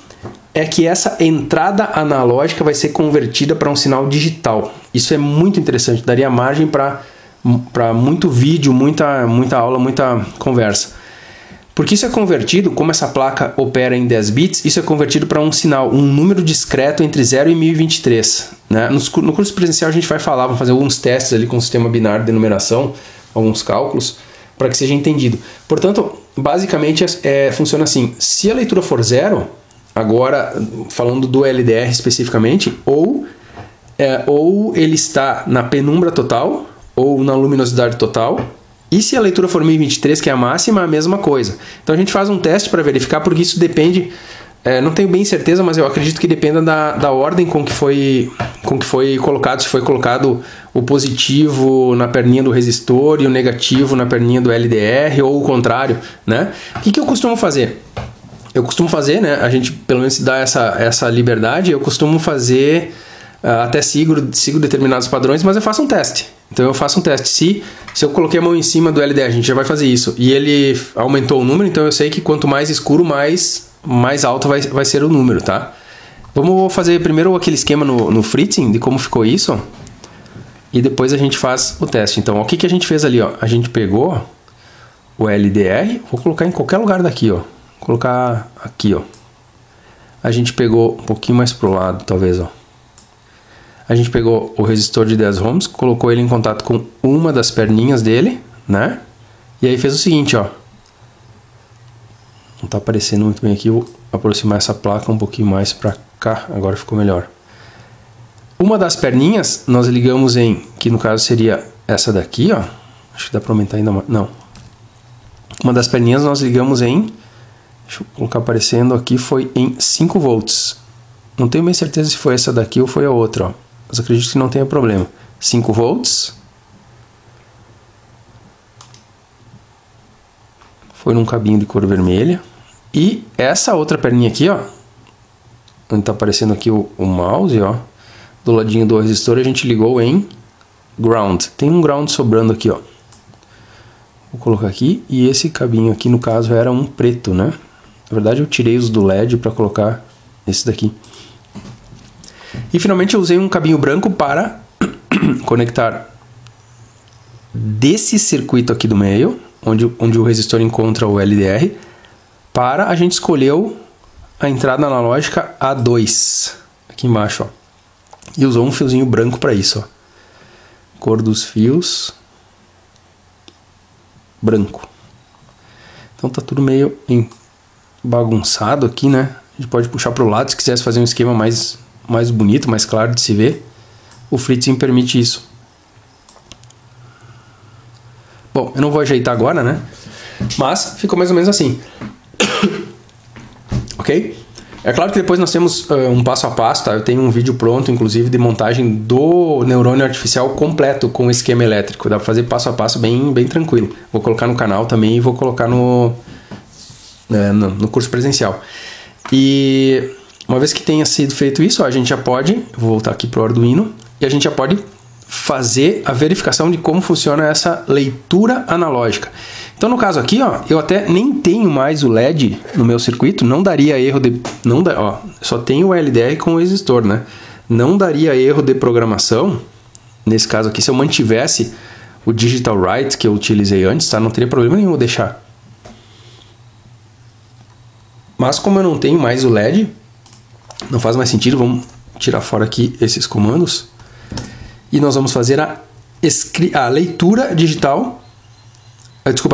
é que essa entrada analógica vai ser convertida para um sinal digital. Isso é muito interessante, daria margem para muito vídeo, muita aula, muita conversa. Porque isso é convertido, como essa placa opera em 10 bits, isso é convertido para um sinal, um número discreto entre 0 e 1023. Né? No curso presencial a gente vai falar, vamos fazer alguns testes ali com o sistema binário de numeração, alguns cálculos, para que seja entendido. Portanto, basicamente funciona assim, se a leitura for 0, agora falando do LDR especificamente, ou ele está na penumbra total, ou na luminosidade total. E se a leitura for 1023, que é a máxima, a mesma coisa. Então a gente faz um teste para verificar, porque isso depende, não tenho bem certeza, mas eu acredito que dependa da ordem com que foi colocado, se foi colocado o positivo na perninha do resistor e o negativo na perninha do LDR, ou o contrário, né? O que eu costumo fazer? eu costumo fazer, né? A gente pelo menos dá essa liberdade. Eu costumo fazer até sigo determinados padrões, mas eu faço um teste. Então eu faço um teste. Se eu coloquei a mão em cima do LDR, a gente já vai fazer isso, e ele aumentou o número, então eu sei que quanto mais escuro, mais alto vai ser o número, tá? Vamos fazer primeiro aquele esquema no Fritzing, de como ficou isso, e depois a gente faz o teste. Então, o que a gente fez ali, ó? A gente pegou o LDR, vou colocar em qualquer lugar daqui, ó. Vou colocar aqui, ó. A gente pegou um pouquinho mais pro lado, talvez, ó. A gente pegou o resistor de 10 ohms, colocou ele em contato com uma das perninhas dele, né? E aí fez o seguinte, ó. Não tá aparecendo muito bem aqui, vou aproximar essa placa um pouquinho mais pra cá, agora ficou melhor. Uma das perninhas nós ligamos que no caso seria essa daqui, ó. Acho que dá pra aumentar ainda mais, não. Uma das perninhas nós ligamos deixa eu colocar aparecendo aqui, foi em 5 volts. Não tenho bem certeza se foi essa daqui ou foi a outra, ó. Mas acredito que não tenha problema. 5 volts. Foi num cabinho de cor vermelha. E essa outra perninha aqui, ó. Onde está aparecendo aqui o mouse, ó. Do ladinho do resistor a gente ligou em ground. Tem um ground sobrando aqui, ó. Vou colocar aqui. E esse cabinho aqui, no caso, era um preto, né? Na verdade, eu tirei os do LED para colocar esse daqui. E finalmente eu usei um cabinho branco para conectar desse circuito aqui do meio, onde o resistor encontra o LDR, para a gente escolher a entrada analógica A2, aqui embaixo, ó. E usou um fiozinho branco para isso, ó. Cor dos fios, branco. Então tá tudo meio bagunçado aqui, né? A gente pode puxar para o lado se quisesse fazer um esquema mais bonito, mais claro de se ver. O Fritzing permite isso. Bom, eu não vou ajeitar agora, né? Mas ficou mais ou menos assim. Ok? É claro que depois nós temos um passo a passo, tá? Eu tenho um vídeo pronto, inclusive, de montagem do neurônio artificial completo com esquema elétrico. Dá pra fazer passo a passo bem tranquilo. Vou colocar no canal também e vou colocar no curso presencial. E uma vez que tenha sido feito isso, ó, a gente já pode, vou voltar aqui para o Arduino, e a gente já pode fazer a verificação de como funciona essa leitura analógica. Então no caso aqui, ó, eu até nem tenho mais o LED no meu circuito, não daria erro só tenho o LDR com o resistor, né? Não daria erro de programação, nesse caso aqui, se eu mantivesse o Digital Write que eu utilizei antes, tá? Não teria problema nenhum deixar. Mas como eu não tenho mais o LED, não faz mais sentido, vamos tirar fora aqui esses comandos. E nós vamos fazer a leitura digital,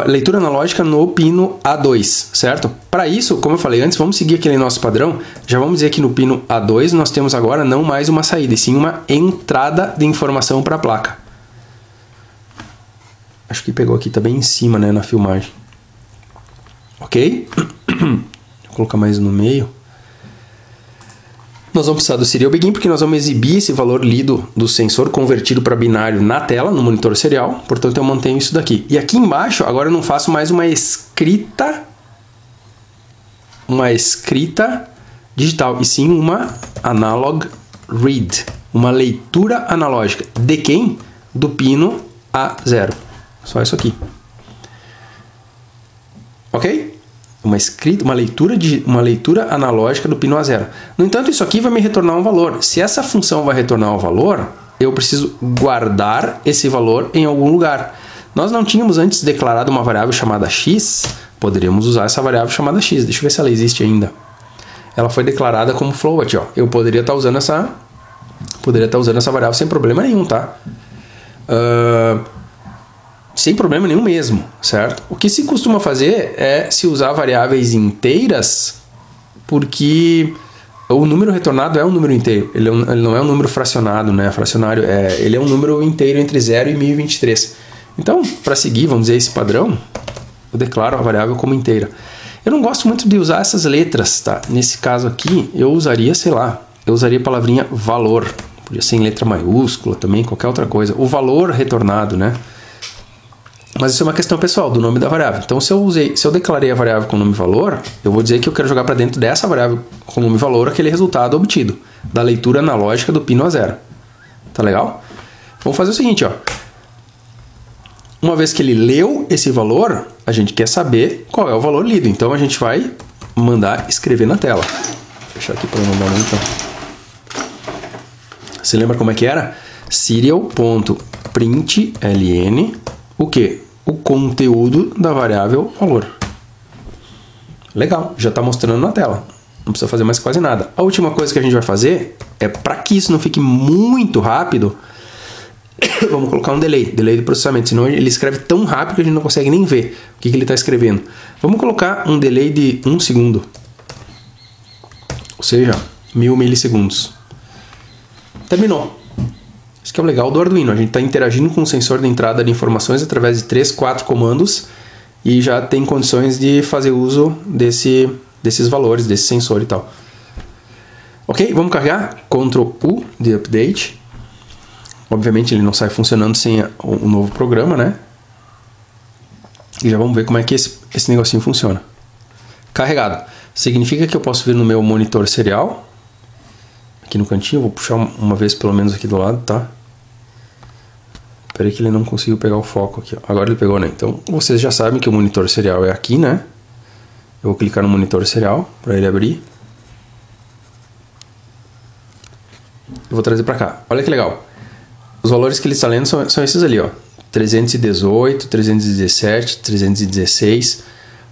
leitura analógica no pino A2, certo? Para isso, como eu falei antes, vamos seguir aquele nosso padrão. Já vamos dizer que no pino A2 nós temos agora não mais uma saída, e sim uma entrada de informação para a placa. Acho que pegou aqui, tá bem em cima, né, na filmagem. Ok? Vou colocar mais no meio. Nós vamos precisar do Serial Begin, porque nós vamos exibir esse valor lido do sensor convertido para binário na tela, no monitor serial. Portanto, eu mantenho isso daqui. E aqui embaixo, agora eu não faço mais uma escrita digital, e sim uma analog read, uma leitura analógica. De quem? Do pino A0. Só isso aqui. Ok? Uma leitura analógica do pino A0. No entanto, isso aqui vai me retornar um valor. Se essa função vai retornar um valor, eu preciso guardar esse valor em algum lugar. Nós não tínhamos antes declarado uma variável chamada x, poderíamos usar essa variável chamada x. Deixa eu ver se ela existe ainda. Ela foi declarada como float, ó. Eu poderia estar usando essa variável sem problema nenhum, tá? Sem problema nenhum mesmo, certo? O que se costuma fazer é se usar variáveis inteiras, porque o número retornado é um número inteiro. Ele não é um número fracionado, né? Fracionário, ele é um número inteiro entre 0 e 1023. Então, para seguir, vamos dizer, esse padrão, eu declaro a variável como inteira. Eu não gosto muito de usar essas letras, tá? Nesse caso aqui, eu usaria, sei lá, a palavrinha valor. Podia ser em letra maiúscula também, qualquer outra coisa. O valor retornado, né? Mas isso é uma questão pessoal, do nome da variável. Então, se eu declarei a variável com nome e valor, eu vou dizer que eu quero jogar para dentro dessa variável com nome e valor aquele resultado obtido da leitura analógica do pino A0. Tá legal? Vamos fazer o seguinte, ó. Uma vez que ele leu esse valor, a gente quer saber qual é o valor lido. Então, a gente vai mandar escrever na tela. Vou fechar aqui para não dar muito. Você lembra como é que era? Serial.println o quê? O conteúdo da variável valor. Legal, já está mostrando na tela. Não precisa fazer mais quase nada. A última coisa que a gente vai fazer é, para que isso não fique muito rápido, vamos colocar um delay de processamento, senão ele escreve tão rápido que a gente não consegue nem ver o que ele está escrevendo. Vamos colocar um delay de 1 segundo, ou seja, 1000 milissegundos. Terminou. Isso que é o legal do Arduino, a gente está interagindo com o sensor de entrada de informações através de 3, 4 comandos e já tem condições de fazer uso desses valores, desse sensor e tal. Ok, vamos carregar Ctrl U de update. Obviamente ele não sai funcionando sem o novo programa, né? E já vamos ver como é que esse negocinho funciona. Carregado. Significa que eu posso vir no meu monitor serial. Aqui no cantinho, vou puxar uma vez pelo menos aqui do lado, tá? Espera aí que ele não conseguiu pegar o foco aqui. Agora ele pegou, né? Então, vocês já sabem que o monitor serial é aqui, né? Eu vou clicar no monitor serial para ele abrir. Eu vou trazer para cá. Olha que legal. Os valores que ele está lendo são esses ali, ó. 318, 317, 316.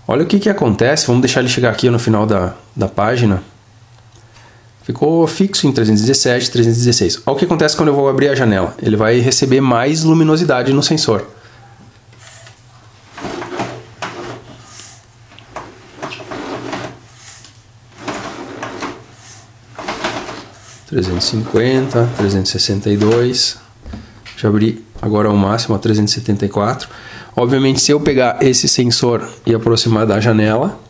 Olha o que acontece. Vamos deixar ele chegar aqui no final da página. Ficou fixo em 317, 316. Olha o que acontece quando eu vou abrir a janela. Ele vai receber mais luminosidade no sensor. (350, 362). Já abri agora o máximo a 374. Obviamente, se eu pegar esse sensor e aproximar da janela,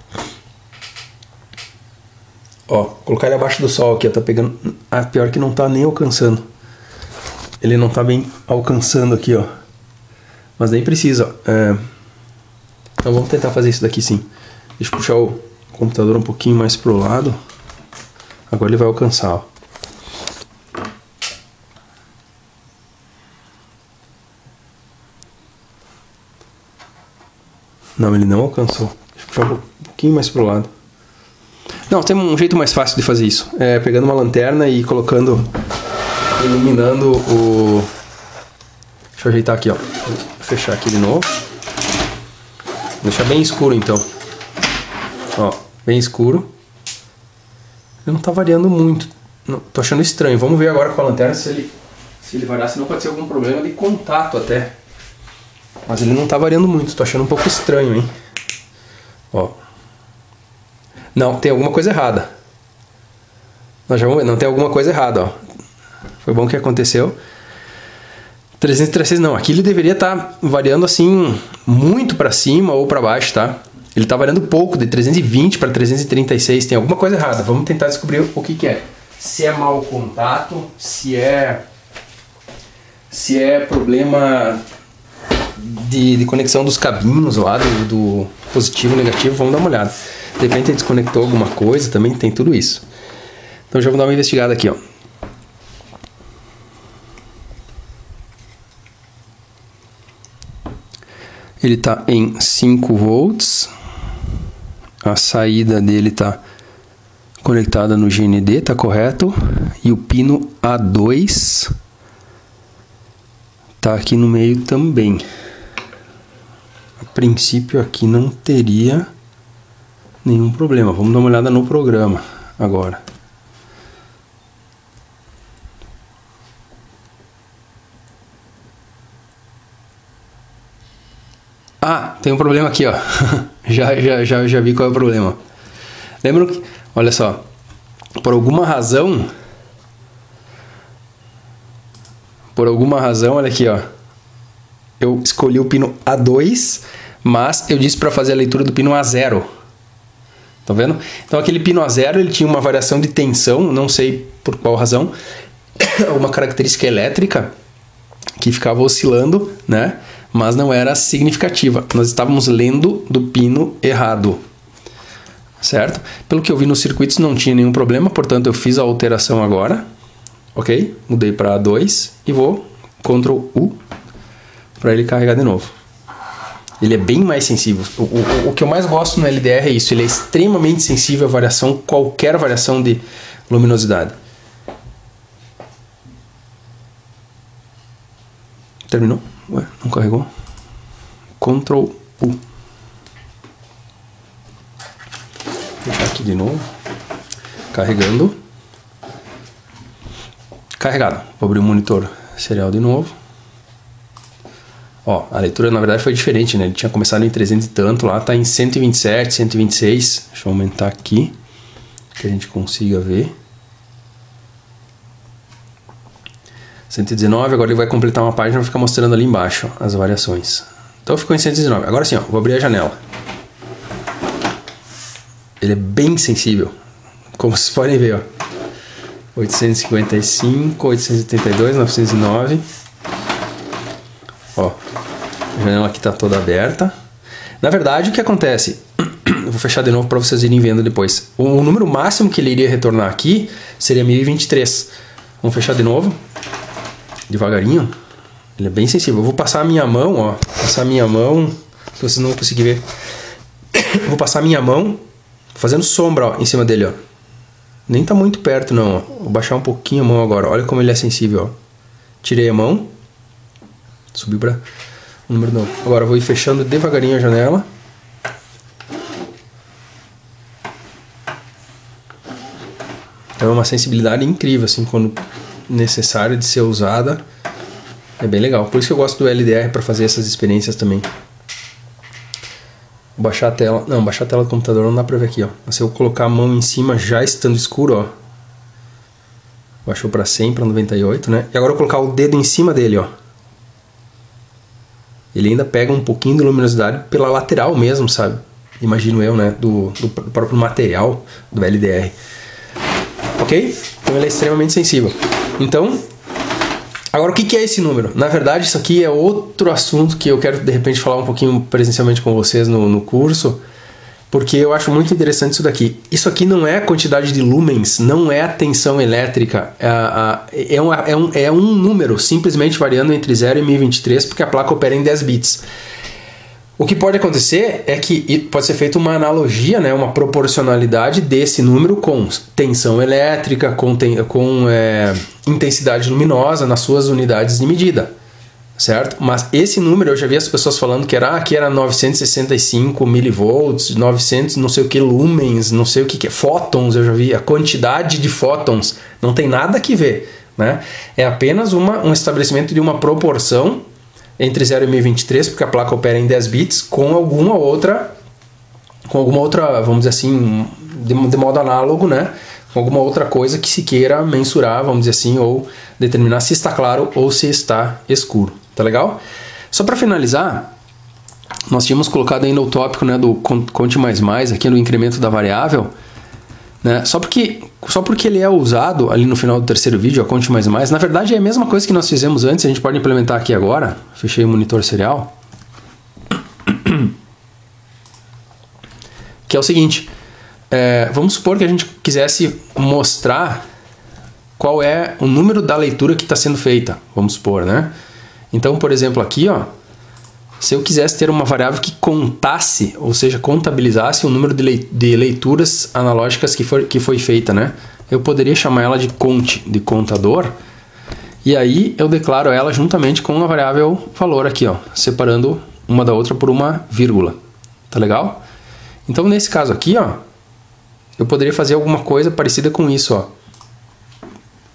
ó, colocar ele abaixo do sol aqui, ó, tá pegando. Ah, pior que não tá nem alcançando. Ele não tá bem alcançando aqui, ó. Mas nem precisa. Então vamos tentar fazer isso daqui sim. Deixa eu puxar o computador um pouquinho mais pro lado. Agora ele vai alcançar, ó. Não, ele não alcançou. Deixa eu puxar um pouquinho mais pro lado. Não, tem um jeito mais fácil de fazer isso. É pegando uma lanterna e colocando, iluminando o... Deixa eu ajeitar aqui, ó. Vou fechar aqui de novo. Vou deixar bem escuro, então. Ó, bem escuro. Ele não tá variando muito. Não, tô achando estranho. Vamos ver agora com a lanterna se ele variar, senão pode ser algum problema de contato até. Mas ele não tá variando muito. Tô achando um pouco estranho, hein. Ó. Não, tem alguma coisa errada. Nós já vamos ver, não tem alguma coisa errada, ó. Foi bom que aconteceu. 336 não, aqui ele deveria estar variando assim muito para cima ou para baixo, tá? Ele tá variando pouco, de 320 para 336, tem alguma coisa errada. Vamos tentar descobrir o que é. Se é mau contato, se é problema de conexão dos cabinhos lá, do positivo e negativo, vamos dar uma olhada. De repente ele desconectou alguma coisa, também tem tudo isso. Então já vou dar uma investigada aqui, ó. Ele está em 5 volts. A saída dele está conectada no GND, tá correto? E o pino A2 tá aqui no meio também. A princípio aqui não teria nenhum problema. Vamos dar uma olhada no programa agora. Ah, tem um problema aqui, ó. já vi qual é o problema. Lembram que, olha só, por alguma razão, olha aqui, ó. Eu escolhi o pino A2, mas eu disse para fazer a leitura do pino A0. Tá vendo? Então aquele pino A0, ele tinha uma variação de tensão, não sei por qual razão, uma característica elétrica que ficava oscilando, né? mas não era significativa. Nós estávamos lendo do pino errado, certo? Pelo que eu vi nos circuitos não tinha nenhum problema, portanto eu fiz a alteração agora, ok? Mudei para 2 e vou Ctrl U para ele carregar de novo. Ele é bem mais sensível. O que eu mais gosto no LDR é isso, ele é extremamente sensível à variação, qualquer variação de luminosidade. Terminou? Ué, não carregou? Ctrl U. Vou fechar aqui de novo. Carregando. Carregado. Vou abrir o monitor serial de novo. Ó, a leitura na verdade foi diferente, né? Ele tinha começado em 300 e tanto, lá tá em 127, 126. Deixa eu aumentar aqui, que a gente consiga ver. 119, agora ele vai completar uma página e vai ficar mostrando ali embaixo ó, as variações. Então ficou em 119. Agora sim, ó, vou abrir a janela. Ele é bem sensível, como vocês podem ver, ó. 855, 882, 909. Ó, a janela aqui está toda aberta. Na verdade, o que acontece? Eu vou fechar de novo para vocês irem vendo depois. O número máximo que ele iria retornar aqui seria 1023. Vamos fechar de novo. Devagarinho. Ele é bem sensível. Eu vou passar a minha mão, ó. Passar a minha mão. Se vocês não conseguirem ver. Eu vou passar a minha mão fazendo sombra, ó, em cima dele, ó. Nem tá muito perto, não, ó. Vou baixar um pouquinho a mão agora. Olha como ele é sensível, ó. Tirei a mão. Subiu para o número novo. Agora eu vou ir fechando devagarinho a janela. É uma sensibilidade incrível, assim, quando necessária de ser usada. É bem legal. Por isso que eu gosto do LDR para fazer essas experiências também. Vou baixar a tela. Não, baixar a tela do computador não dá para ver aqui, ó. Mas se eu colocar a mão em cima já estando escuro, ó. Baixou para 100, para 98, né? E agora eu vou colocar o dedo em cima dele, ó. Ele ainda pega um pouquinho de luminosidade pela lateral mesmo, sabe? Imagino eu, né? Do próprio material do LDR. Ok? Então ele é extremamente sensível. Então, agora o que é esse número? Na verdade, isso aqui é outro assunto que eu quero, de repente, falar um pouquinho presencialmente com vocês no curso, porque eu acho muito interessante isso daqui. Isso aqui não é a quantidade de lumens, não é a tensão elétrica, é um número simplesmente variando entre 0 e 1023, porque a placa opera em 10 bits. O que pode acontecer é que pode ser feita uma analogia, né, uma proporcionalidade desse número com tensão elétrica, com intensidade luminosa nas suas unidades de medida, certo? Mas esse número eu já vi as pessoas falando que era 965 milivolts, 900 não sei o que lumens, não sei o que é, fótons, eu já vi, a quantidade de fótons não tem nada que ver, né? É apenas um estabelecimento de uma proporção entre 0 e 1023, porque a placa opera em 10 bits, com alguma outra, vamos dizer assim, de modo análogo, né? Com alguma outra coisa que se queira mensurar, vamos dizer assim, ou determinar se está claro ou se está escuro. Tá legal? Só para finalizar, nós tínhamos colocado ainda o tópico, né, do conte mais aqui no incremento da variável, né? Só porque ele é usado ali no final do terceiro vídeo, a conte mais, na verdade é a mesma coisa que nós fizemos antes, a gente pode implementar aqui agora. Fechei o monitor serial. Que é o seguinte, vamos supor que a gente quisesse mostrar qual é o número da leitura que está sendo feita, vamos supor, né? Então, por exemplo, aqui, ó, se eu quisesse ter uma variável que contasse, ou seja, contabilizasse o número de leituras analógicas que foi feita, né? Eu poderia chamar ela de conte, de contador, e aí eu declaro ela juntamente com a variável valor aqui, ó, separando uma da outra por uma vírgula. Tá legal? Então, nesse caso aqui, ó, eu poderia fazer alguma coisa parecida com isso, ó.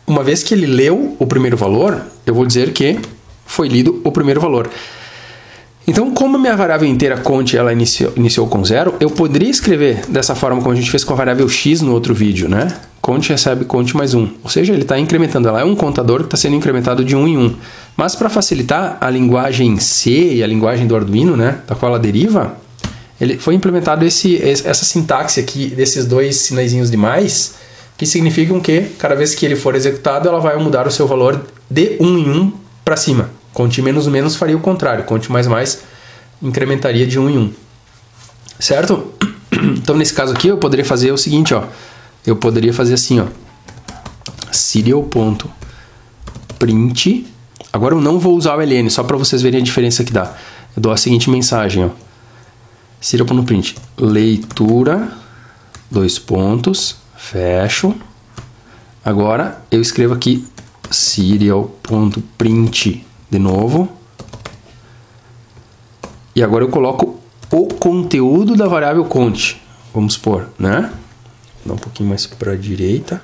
Uma vez que ele leu o primeiro valor, eu vou dizer que foi lido o primeiro valor. Então, como a minha variável inteira conte ela iniciou com 0, eu poderia escrever dessa forma como a gente fez com a variável x no outro vídeo, né? Conte recebe conte mais 1. Ou seja, ele está incrementando. Ela é um contador que está sendo incrementado de 1 em 1. Mas para facilitar a linguagem C e a linguagem do Arduino, né, da qual ela deriva, ele foi implementado essa sintaxe aqui desses dois sinaizinhos de mais, que significam que cada vez que ele for executado, ela vai mudar o seu valor de 1 em 1 para cima. Conte menos menos faria o contrário. Conte mais incrementaria de 1 em 1. Certo? Então, nesse caso aqui, eu poderia fazer o seguinte, ó. Eu poderia fazer assim, ó. Serial.print. Agora eu não vou usar o ln, só para vocês verem a diferença que dá. Eu dou a seguinte mensagem, ó. Serial.print. Leitura, 2 pontos, fecho. Agora eu escrevo aqui serial.print de novo. E agora eu coloco o conteúdo da variável count. Vamos supor, né? Vou dar um pouquinho mais para a direita.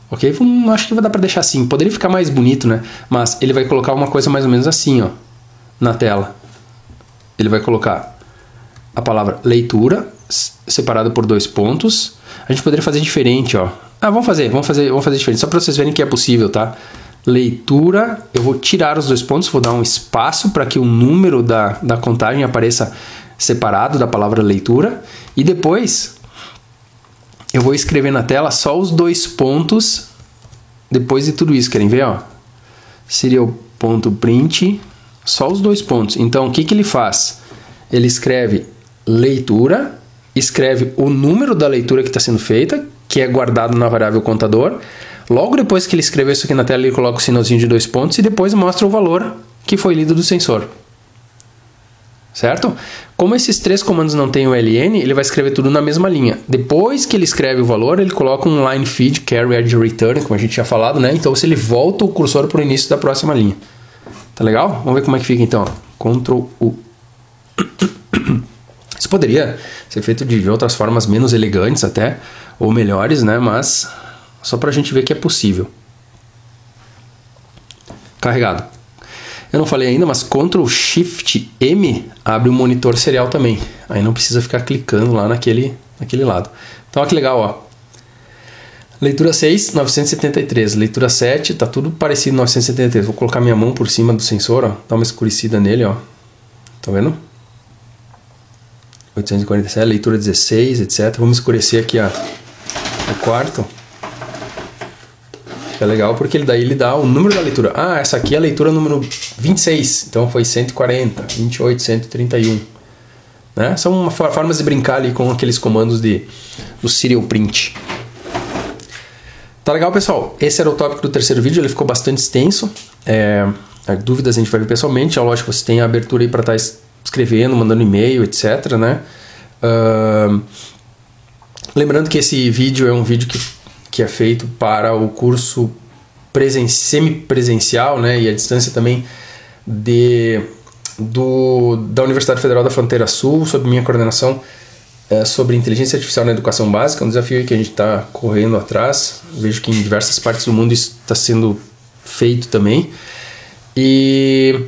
Ok? Acho que vai dar para deixar assim. Poderia ficar mais bonito, né? Mas ele vai colocar uma coisa mais ou menos assim, ó, na tela. Ele vai colocar a palavra leitura, separada por 2 pontos. A gente poderia fazer diferente, ó. Vamos fazer diferente, só para vocês verem que é possível, tá? Leitura, eu vou tirar os 2 pontos, vou dar um espaço para que o número da contagem apareça separado da palavra leitura. E depois eu vou escrever na tela só os 2 pontos depois de tudo isso. Querem ver, ó? Serial.print, só os 2 pontos. Então, o que ele faz? Ele escreve leitura, escreve o número da leitura que está sendo feita, que é guardado na variável contador. Logo depois que ele escreveu isso aqui na tela, ele coloca o sinalzinho de 2 pontos e depois mostra o valor que foi lido do sensor. Certo? Como esses 3 comandos não têm o ln, ele vai escrever tudo na mesma linha. Depois que ele escreve o valor, ele coloca um line feed, carry, add, return, como a gente tinha falado, né? Então, se ele volta o cursor para o início da próxima linha. Tá legal? Vamos ver como é que fica então. Ctrl U. Isso poderia ser feito de outras formas menos elegantes até, ou melhores, né? Mas só para a gente ver que é possível. Carregado. Eu não falei ainda, mas Ctrl Shift M abre o monitor serial também. Aí não precisa ficar clicando lá naquele lado. Então, olha que legal, ó. Leitura 6, 973. Leitura 7, tá tudo parecido 973. Vou colocar minha mão por cima do sensor, ó. Dá uma escurecida nele, ó. Tá vendo? 847, leitura 16, etc. Vamos escurecer aqui, ó, o quarto. Fica legal porque daí ele dá o número da leitura. Essa aqui é a leitura número 26. Então foi 140, 28, 131. Né? São formas de brincar ali com aqueles comandos do serial print. Tá legal, pessoal? Esse era o tópico do terceiro vídeo. Ele ficou bastante extenso. Dúvidas a gente vai ver pessoalmente. É lógico que você tem a abertura aí para estar escrevendo, mandando e-mail, etc. Né? Lembrando que esse vídeo é um vídeo que é feito para o curso semipresencial, né, e a distância também da Universidade Federal da Fronteira Sul, sob minha coordenação, sobre inteligência artificial na educação básica, um desafio que a gente está correndo atrás. Vejo que em diversas partes do mundo isso está sendo feito também. E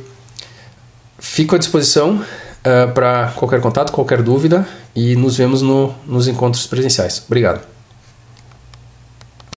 fico à disposição para qualquer contato, qualquer dúvida, e nos vemos nos encontros presenciais. Obrigado.